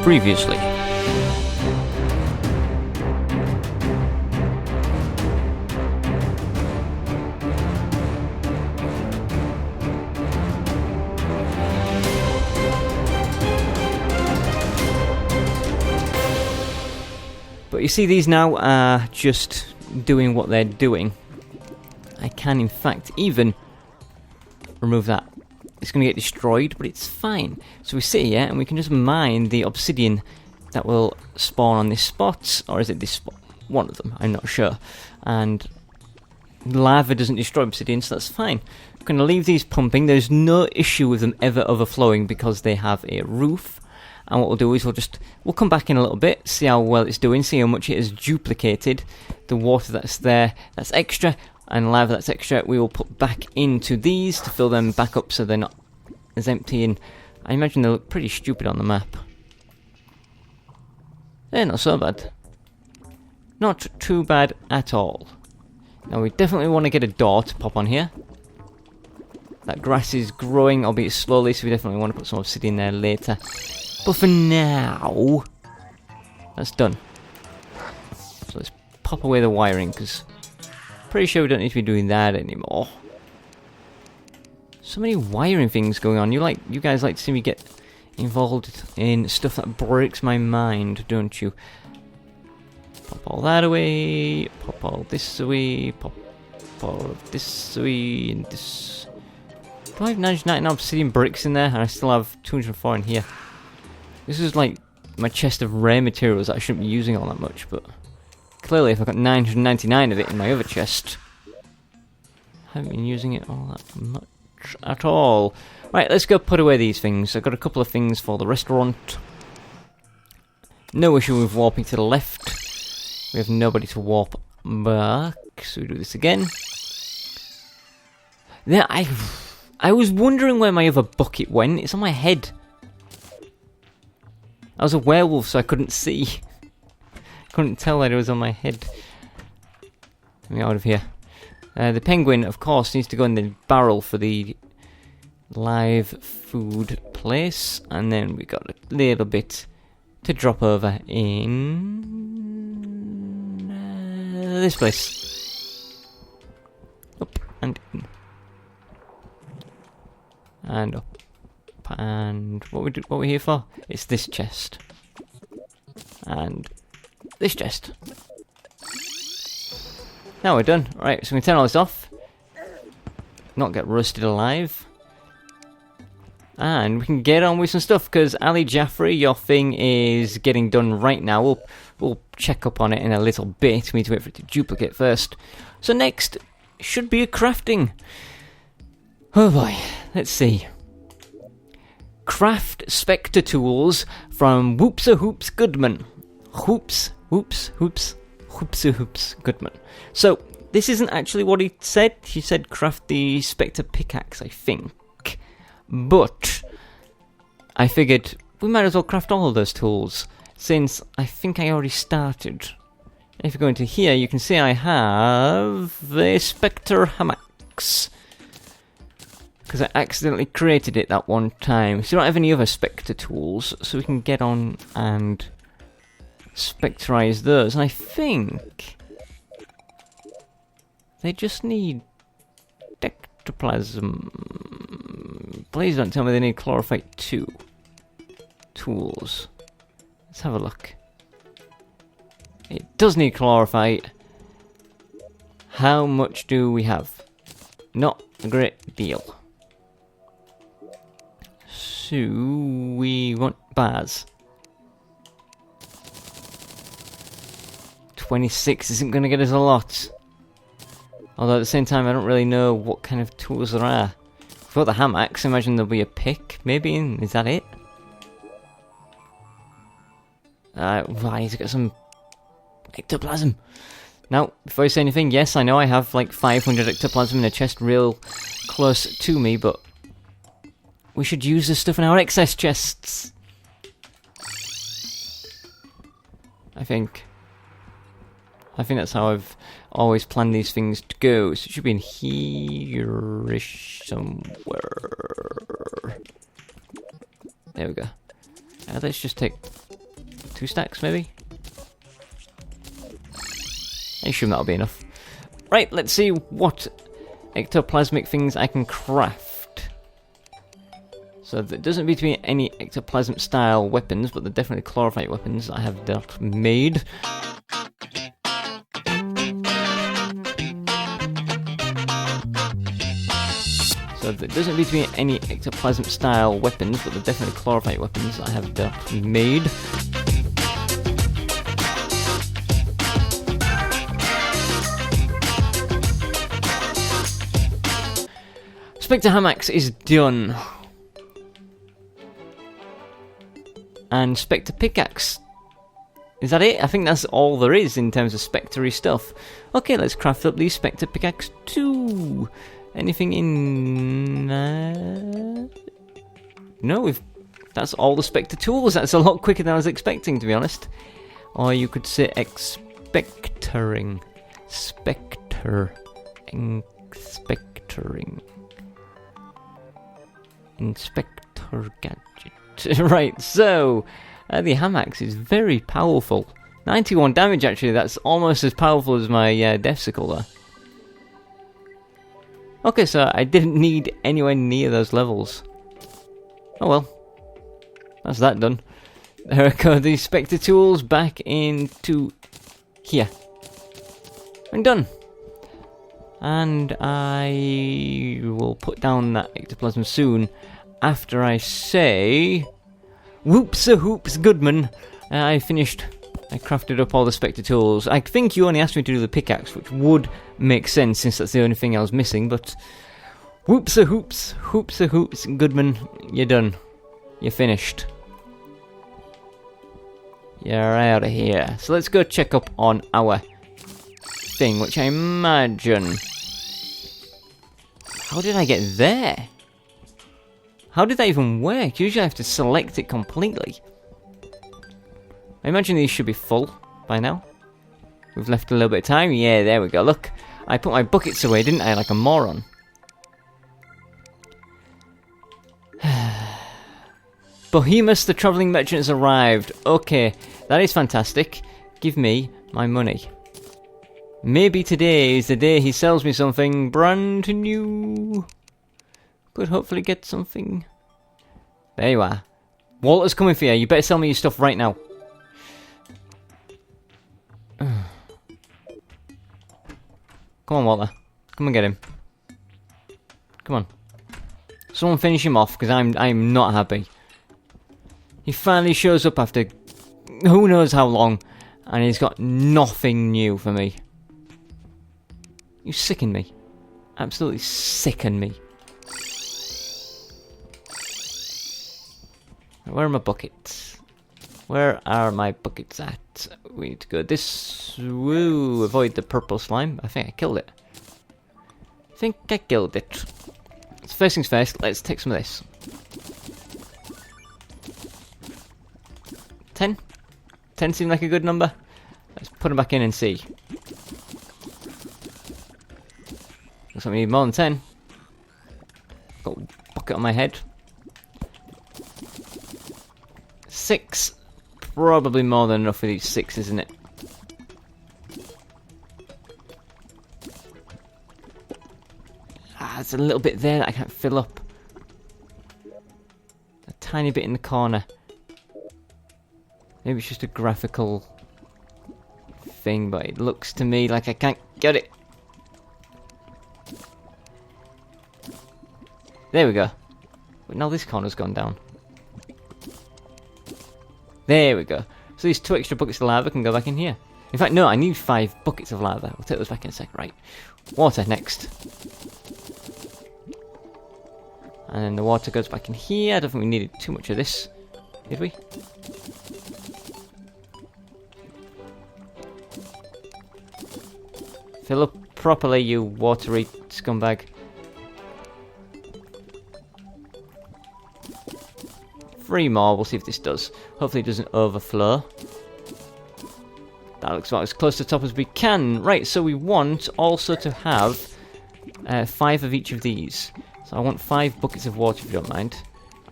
Previously. But you see, these now are just doing what they're doing. I can, in fact, even remove that. It's going to get destroyed, but it's fine. So we sit here and we can just mine the obsidian that will spawn on this spot. Or is it this spot? One of them, I'm not sure. And lava doesn't destroy obsidian, so that's fine. We're going to leave these pumping. There's no issue with them ever overflowing because they have a roof. And what we'll do is we'll come back in a little bit, see how well it's doing, see how much it has duplicated. The water that's there, that's extra, and lava that's extra, we will put back into these to fill them back up so they're not as empty. And I imagine they look pretty stupid on the map. They're not so bad. Not too bad at all. Now we definitely want to get a door to pop on here. That grass is growing, albeit slowly, so we definitely want to put some obsidian there later. But for now, that's done. So let's pop away the wiring, because pretty sure we don't need to be doing that anymore. So many wiring things going on. You guys like to see me get involved in stuff that breaks my mind, don't you? Pop all that away, pop all this away, pop all of this away, and this. Do I have 99 obsidian bricks in there? And I still have 204 in here. This is like my chest of rare materials that I shouldn't be using all that much, but clearly if I've got 999 of it in my other chest, I haven't been using it all that much at all. Right, let's go put away these things. I've got a couple of things for the restaurant. No issue with warping to the left. We have nobody to warp back, so we do this again. Then I was wondering where my other bucket went. It's on my head. I was a werewolf, so I couldn't see. Couldn't tell that it was on my head. Let me out of here. The penguin, of course, needs to go in the barrel for the live food place. And then we got a little bit to drop over in this place. Up and in. And up. And what we're here for? It's this chest. And this chest. Now we're done. Right, so we can turn all this off. Not get roasted alive. And we can get on with some stuff, because Ali Jaffrey, your thing is getting done right now. We'll check up on it in a little bit. We need to wait for it to duplicate first. So next should be a crafting. Oh boy, let's see. Craft Spectre Tools from Whoopsa Goodman. Whoopsa Goodman. So, this isn't actually what he said. He said craft the Spectre Pickaxe, I think. But I figured we might as well craft all of those tools, since I think I already started. If you go into here, you can see I have the Spectre Hamaxe, because I accidentally created it that one time. So we don't have any other Spectre tools, so we can get on and specterize those. And I think they just need ectoplasm. Please don't tell me they need chlorophyte 2 tools. Let's have a look. It does need chlorophyte. How much do we have? Not a great deal. So we want bars. 26 isn't going to get us a lot. Although at the same time, I don't really know what kind of tools there are. For the Hamaxe, I imagine there'll be a pick, maybe, and is that it? Right, to get some ectoplasm. Now, before I say anything, yes, I know I have like 500 ectoplasm in a chest real close to me, but we should use this stuff in our excess chests. I think that's how I've always planned these things to go. So it should be in here-ish somewhere. There we go. Let's just take 2 stacks, maybe? I assume that'll be enough. Right, let's see what ectoplasmic things I can craft. So there doesn't appear to be any ectoplasm style weapons, but they're definitely chlorophyte weapons I have that made. So there doesn't appear to be any ectoplasm style weapons, but they're definitely chlorophyte weapons I have that made. Spectre Hamaxe is done. And Spectre Pickaxe. Is that it? I think that's all there is in terms of Spectre-y stuff. Okay, let's craft up the Spectre Pickaxe 2. Anything in... No, that's all the Spectre Tools. That's a lot quicker than I was expecting, to be honest. Or you could say expectoring. Inspectoring. Inspector Gadget. Right, so the Hamaxe is very powerful. 91 damage, actually. That's almost as powerful as my Deathsicle there. Okay, so I didn't need anywhere near those levels. Oh well. That's that done. There we go, the Spectre Tools back into here. I'm done. And I will put down that ectoplasm soon after I say... Whoops-a-hoops, Goodman. I finished. I crafted up all the Spectre Tools. I think you only asked me to do the pickaxe, which would make sense since that's the only thing I was missing, but... Whoops-a-hoops, hoops-a-hoops, Goodman. You're done. You're finished. You're out of here. So let's go check up on our thing, which I imagine... How did I get there? How did that even work? Usually I have to select it completely. I imagine these should be full by now. We've left a little bit of time. Yeah, there we go. Look, I put my buckets away, didn't I? Like a moron. Bohemus, the travelling merchant, has arrived. Okay, that is fantastic. Give me my money. Maybe today is the day he sells me something brand new. Could hopefully get something. There you are. Walter's coming for you. You better sell me your stuff right now. Come on, Walter. Come and get him. Come on. Someone finish him off, because I'm not happy. He finally shows up after who knows how long, and he's got nothing new for me. You sicken me. Absolutely sicken me. Where are my buckets? Where are my buckets at? We need to go this... Woo, avoid the purple slime. I think I killed it. I think I killed it. So first things first, let's take some of this. 10? 10 seemed like a good number. Let's put them back in and see. Looks like we need more than 10. Got a bucket on my head. 6. Probably more than enough for these 6, isn't it? There's a little bit there that I can't fill up. A tiny bit in the corner. Maybe it's just a graphical thing, but it looks to me like I can't get it. There we go. But now this corner's gone down. There we go. So these 2 extra buckets of lava can go back in here. In fact, no, I need 5 buckets of lava. We'll take those back in a sec. Right. Water next. And then the water goes back in here. I don't think we needed too much of this. Did we? Fill up properly, you watery scumbag. 3 more, we'll see if this does. Hopefully it doesn't overflow. That looks about as close to the top as we can. Right, so we want also to have 5 of each of these. So I want 5 buckets of water, if you don't mind.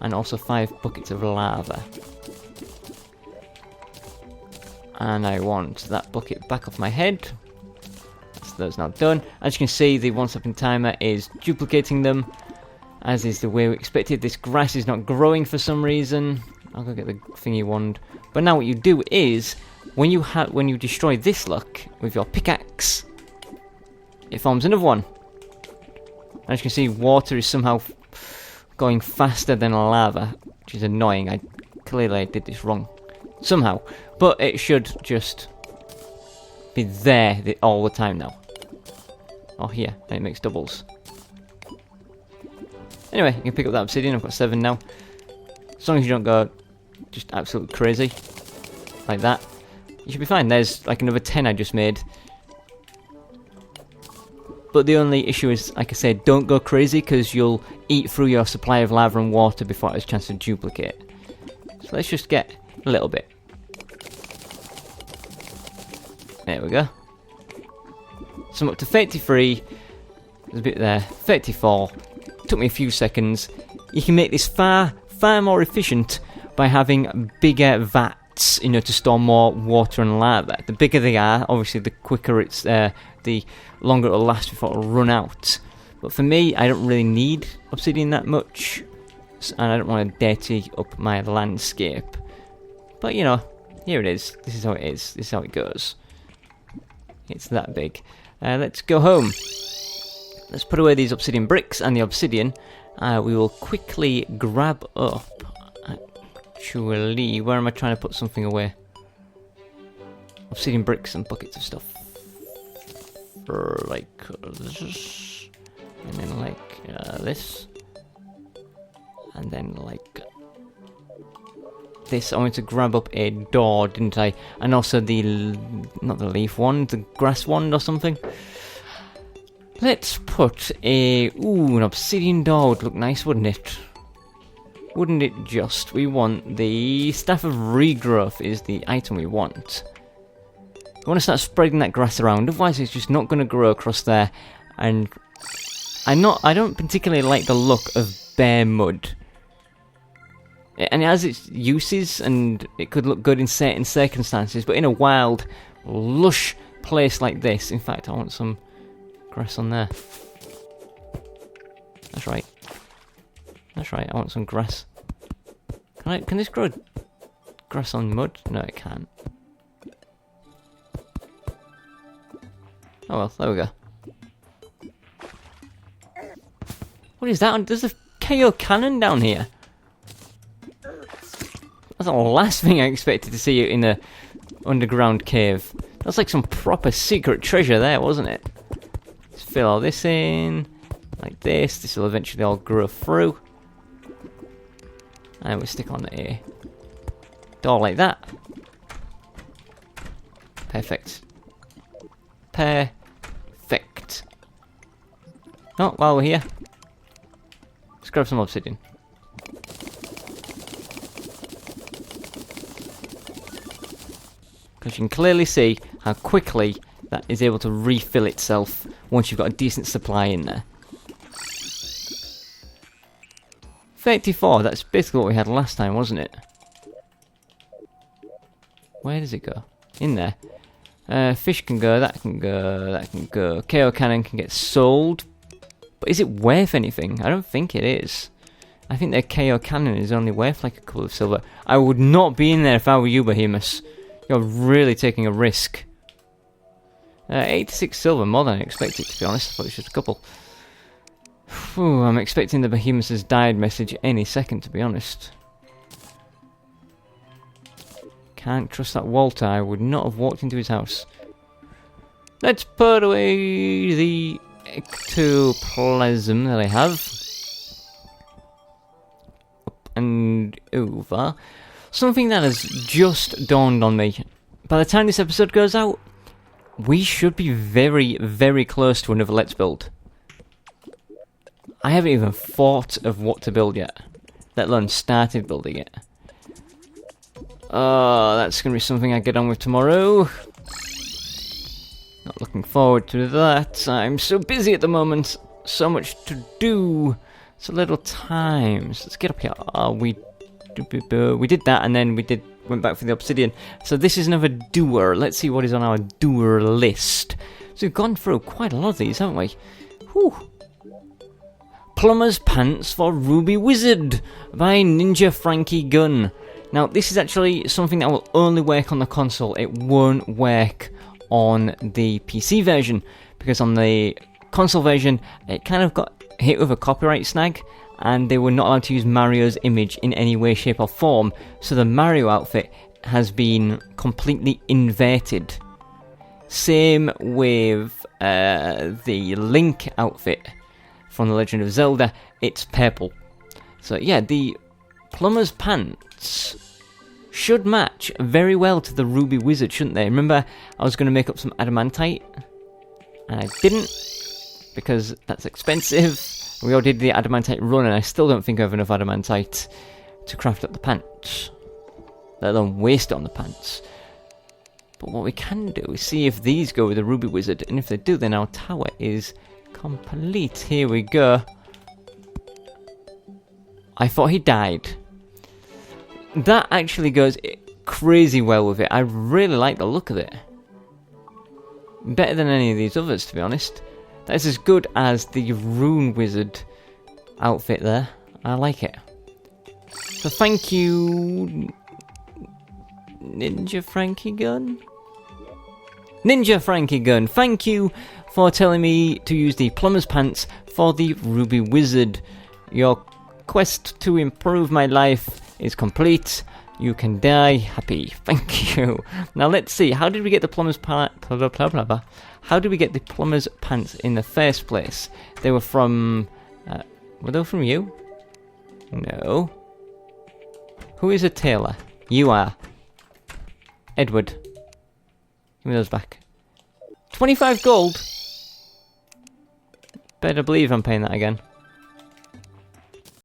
And also 5 buckets of lava. And I want that bucket back off my head. So that's now done. As you can see, the 1 second timer is duplicating them, as is the way we expected. This grass is not growing for some reason. I'll go get the thingy wand. But now what you do is, when you destroy this look with your pickaxe, it forms another one. As you can see, water is somehow going faster than lava, which is annoying. I clearly did this wrong somehow, but it should just be there all the time now. Oh, here, and it makes doubles. Anyway, you can pick up that obsidian. I've got 7 now. As long as you don't go just absolutely crazy like that, you should be fine. There's like another 10 I just made. But the only issue is, like I said, don't go crazy, because you'll eat through your supply of lava and water before it has a chance to duplicate. So let's just get a little bit. There we go. So I'm up to 33. There's a bit there. 34. Took me a few seconds. You can make this far more efficient by having bigger vats, you know, to store more water and lava. The bigger they are, obviously, the quicker it's the longer it'll last before it'll run out. But for me, I don't really need obsidian that much, and I don't want to dirty up my landscape. But you know, here it is. This is how it is. This is how it goes. It's that big. Let's go home. Let's put away these obsidian bricks and the obsidian. We will quickly grab up. Actually, where am I trying to put something away? Obsidian bricks and buckets of stuff. Like this, and then like this, and then like this. I wanted to grab up a door, didn't I? And also not the leaf wand, the grass wand or something. Let's put an obsidian door. Would look nice, wouldn't it? Wouldn't it just? We want the staff of regrowth is the item we want. We want to start spreading that grass around, otherwise it's just not going to grow across there. And I don't particularly like the look of bare mud. And it has its uses, and it could look good in certain circumstances, but in a wild, lush place like this, in fact, I want some grass on there. That's right. That's right, I want some grass. Can this grow grass on mud? No, it can't. Oh well, there we go. What is that? There's a KO cannon down here. That's the last thing I expected to see in a underground cave. That's like some proper secret treasure there, wasn't it? Let's fill all this in. Like this. This will eventually all grow through. And we'll stick on a door like that. Perfect. Perfect. Oh, while we're here, let's grab some obsidian. Because you can clearly see how quickly that is able to refill itself once you've got a decent supply in there. 34, that's basically what we had last time, wasn't it? Where does it go? In there. Fish can go, that can go, that can go. KO cannon can get sold. But is it worth anything? I don't think it is. I think their KO cannon is only worth like a couple of silver. I would not be in there if I were you, Behemoths. You're really taking a risk. 86 silver, more than I expected, to be honest. I thought it was just a couple. Whew, I'm expecting the Behemoths has died message any second, to be honest. Can't trust that Walter. I would not have walked into his house. Let's put away the ectoplasm that I have. Up and over. Something that has just dawned on me. By the time this episode goes out, we should be very, very close to another Let's Build. I haven't even thought of what to build yet, let alone started building it. Oh, that's going to be something I get on with tomorrow. Not looking forward to that. I'm so busy at the moment. So much to do. So little time. So let's get up here. Oh, we did that, and then we did went back for the obsidian. So this is another doer. Let's see what is on our doer list. So we've gone through quite a lot of these, haven't we? Whew. Plumber's Pants for Ruby Wizard by Ninja Frankie Gun. Now, this is actually something that will only work on the console. It won't work on the PC version, because on the console version, it kind of got hit with a copyright snag, and they were not allowed to use Mario's image in any way, shape or form. So the Mario outfit has been completely inverted. Same with the Link outfit from The Legend of Zelda. It's purple. So yeah, the Plumber's Pants should match very well to the Ruby Wizard, shouldn't they? Remember, I was going to make up some adamantite, and I didn't, because that's expensive. We already did the adamantite run, and I still don't think I have enough adamantite to craft up the pants, let alone waste it on the pants. But what we can do is see if these go with the Ruby Wizard, and if they do, then our tower is complete. Here we go. I thought he died. That actually goes crazy well with it. I really like the look of it. Better than any of these others, to be honest. That is as good as the Rune Wizard outfit there. I like it. So thank you, Ninja Frankie Gun? Ninja Frankie Gun, thank you for telling me to use the Plumber's Pants for the Ruby Wizard. Your quest to improve my life is complete. You can die happy. Thank you. Now let's see. How did we get the Plumber's How did we get the Plumber's Pants in the first place? They were from... were they from you? No. Who is a tailor? You are. Edward. Give me those back. 25 gold? Better believe I'm paying that again.